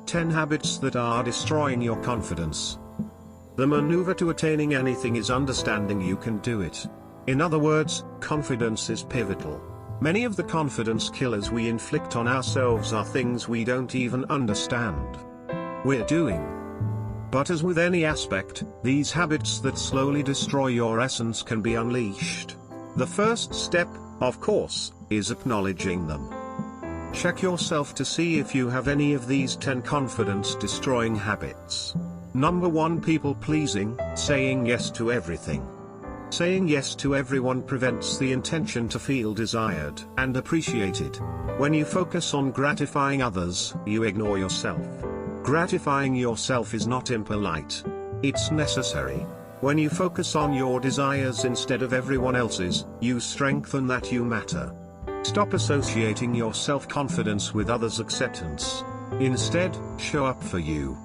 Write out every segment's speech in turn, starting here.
10 habits that are destroying your confidence. The maneuver to attaining anything is understanding you can do it. In other words, confidence is pivotal. Many of the confidence killers we inflict on ourselves are things we don't even understand we're doing. But as with any aspect, these habits that slowly destroy your essence can be unleashed. The first step, of course, is acknowledging them. Check yourself to see if you have any of these 10 confidence-destroying habits. Number 1, people-pleasing, saying yes to everything. Saying yes to everyone prevents the intention to feel desired and appreciated. When you focus on gratifying others, you ignore yourself. Gratifying yourself is not impolite. It's necessary. When you focus on your desires instead of everyone else's, you strengthen that you matter. Stop associating your self-confidence with others' acceptance. Instead, show up for you.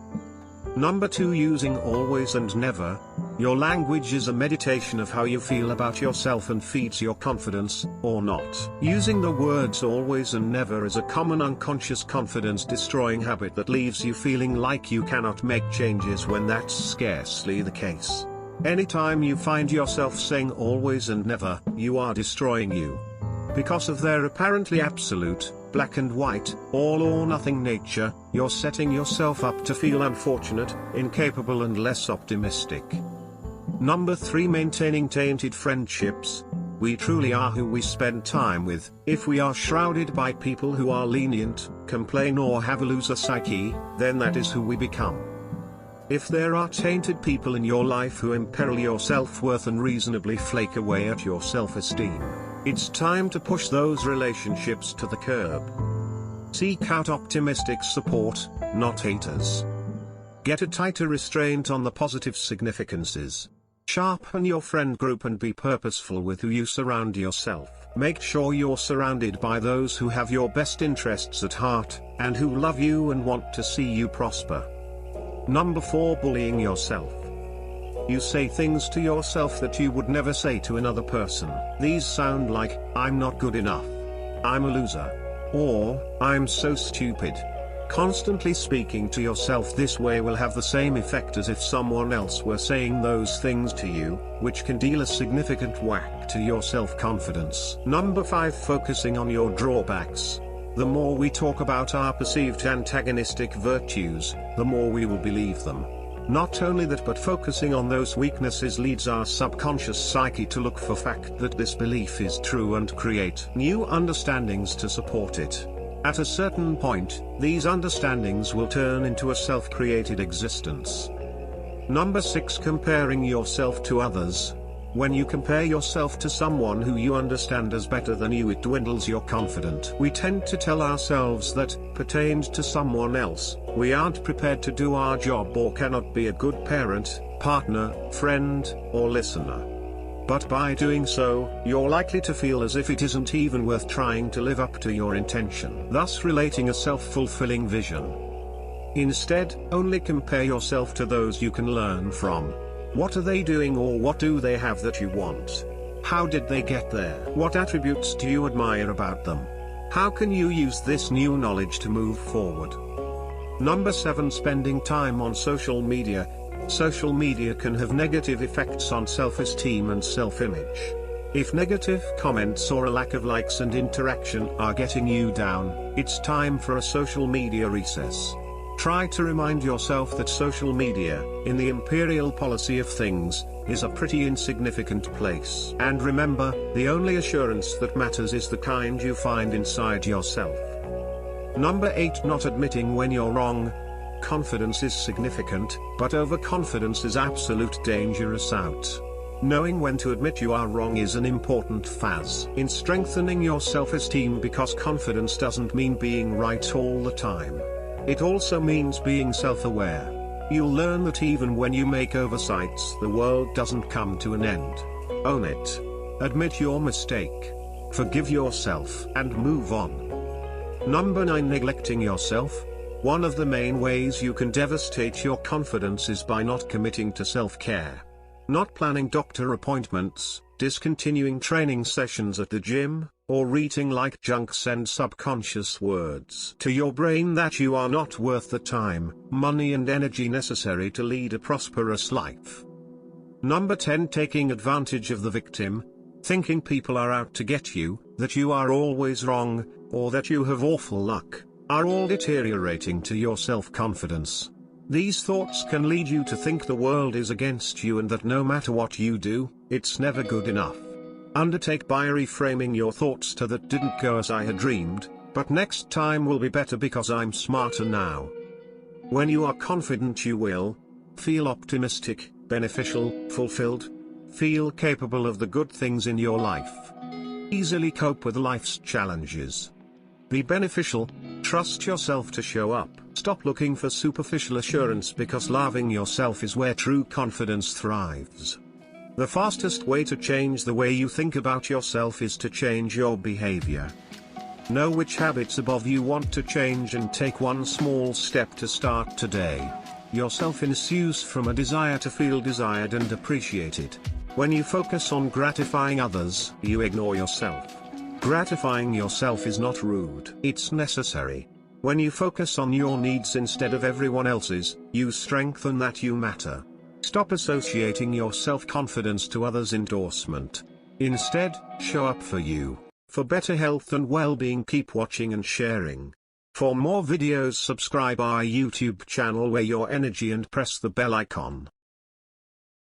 Number 2, using always and never. Your language is a meditation of how you feel about yourself and feeds your confidence, or not. Using the words always and never is a common unconscious confidence-destroying habit that leaves you feeling like you cannot make changes when that's scarcely the case. Anytime you find yourself saying always and never, you are destroying you. Because of their apparently absolute, black and white, all or nothing nature, you're setting yourself up to feel unfortunate, incapable and less optimistic. Number 3, maintaining tainted friendships. We truly are who we spend time with. If we are shrouded by people who are lenient, complain or have a loser psyche, then that is who we become. If there are tainted people in your life who imperil your self-worth and reasonably flake away at your self-esteem, it's time to push those relationships to the curb. Seek out optimistic support, not haters. Get a tighter restraint on the positive significances. Sharpen your friend group and be purposeful with who you surround yourself. Make sure you're surrounded by those who have your best interests at heart, and who love you and want to see you prosper. Number 4, bullying yourself. You say things to yourself that you would never say to another person. These sound like, I'm not good enough. I'm a loser. Or, I'm so stupid. Constantly speaking to yourself this way will have the same effect as if someone else were saying those things to you, which can deal a significant whack to your self-confidence. Number 5, focusing on your drawbacks. The more we talk about our perceived antagonistic virtues, the more we will believe them. Not only that, but focusing on those weaknesses leads our subconscious psyche to look for fact that this belief is true and create new understandings to support it. At a certain point, these understandings will turn into a self-created existence. Number 6, comparing yourself to others. When you compare yourself to someone who you understand as better than you, it dwindles your confidence. We tend to tell ourselves that, pertains to someone else, we aren't prepared to do our job or cannot be a good parent, partner, friend, or listener. But by doing so, you're likely to feel as if it isn't even worth trying to live up to your intention, thus relating a self-fulfilling vision. Instead, only compare yourself to those you can learn from. What are they doing, or what do they have that you want? How did they get there? What attributes do you admire about them? How can you use this new knowledge to move forward? Number 7, spending time on social media. Social media can have negative effects on self-esteem and self-image. If negative comments or a lack of likes and interaction are getting you down, it's time for a social media recess. Try to remind yourself that social media, in the imperial policy of things, is a pretty insignificant place. And remember, the only assurance that matters is the kind you find inside yourself. Number 8, not admitting when you're wrong. Confidence is significant, but overconfidence is absolute dangerous out. Knowing when to admit you are wrong is an important phase in strengthening your self-esteem, because confidence doesn't mean being right all the time. It also means being self-aware. You'll learn that even when you make oversights, the world doesn't come to an end. Own it. Admit your mistake. Forgive yourself and move on. Number 9, neglecting yourself. One of the main ways you can devastate your confidence is by not committing to self-care. Not planning doctor appointments, discontinuing training sessions at the gym, or eating like junk send subconscious words to your brain that you are not worth the time, money and energy necessary to lead a prosperous life. Number 10. Taking advantage of the victim. Thinking people are out to get you, that you are always wrong, or that you have awful luck, are all deteriorating to your self-confidence. These thoughts can lead you to think the world is against you and that no matter what you do, it's never good enough. Undertake by reframing your thoughts to "that didn't go as I had dreamed, but next time will be better because I'm smarter now." When you are confident, you will feel optimistic, beneficial, fulfilled, feel capable of the good things in your life, easily cope with life's challenges, be beneficial, trust yourself to show up. Stop looking for superficial assurance because loving yourself is where true confidence thrives. The fastest way to change the way you think about yourself is to change your behavior. Know which habits above you want to change and take one small step to start today. Your self ensues from a desire to feel desired and appreciated. When you focus on gratifying others, you ignore yourself. Gratifying yourself is not rude, it's necessary. When you focus on your needs instead of everyone else's, you strengthen that you matter. Stop associating your self-confidence to others' endorsement. Instead, show up for you. For better health and well-being, keep watching and sharing. For more videos, subscribe our YouTube channel, Wear Your Energy, and press the bell icon.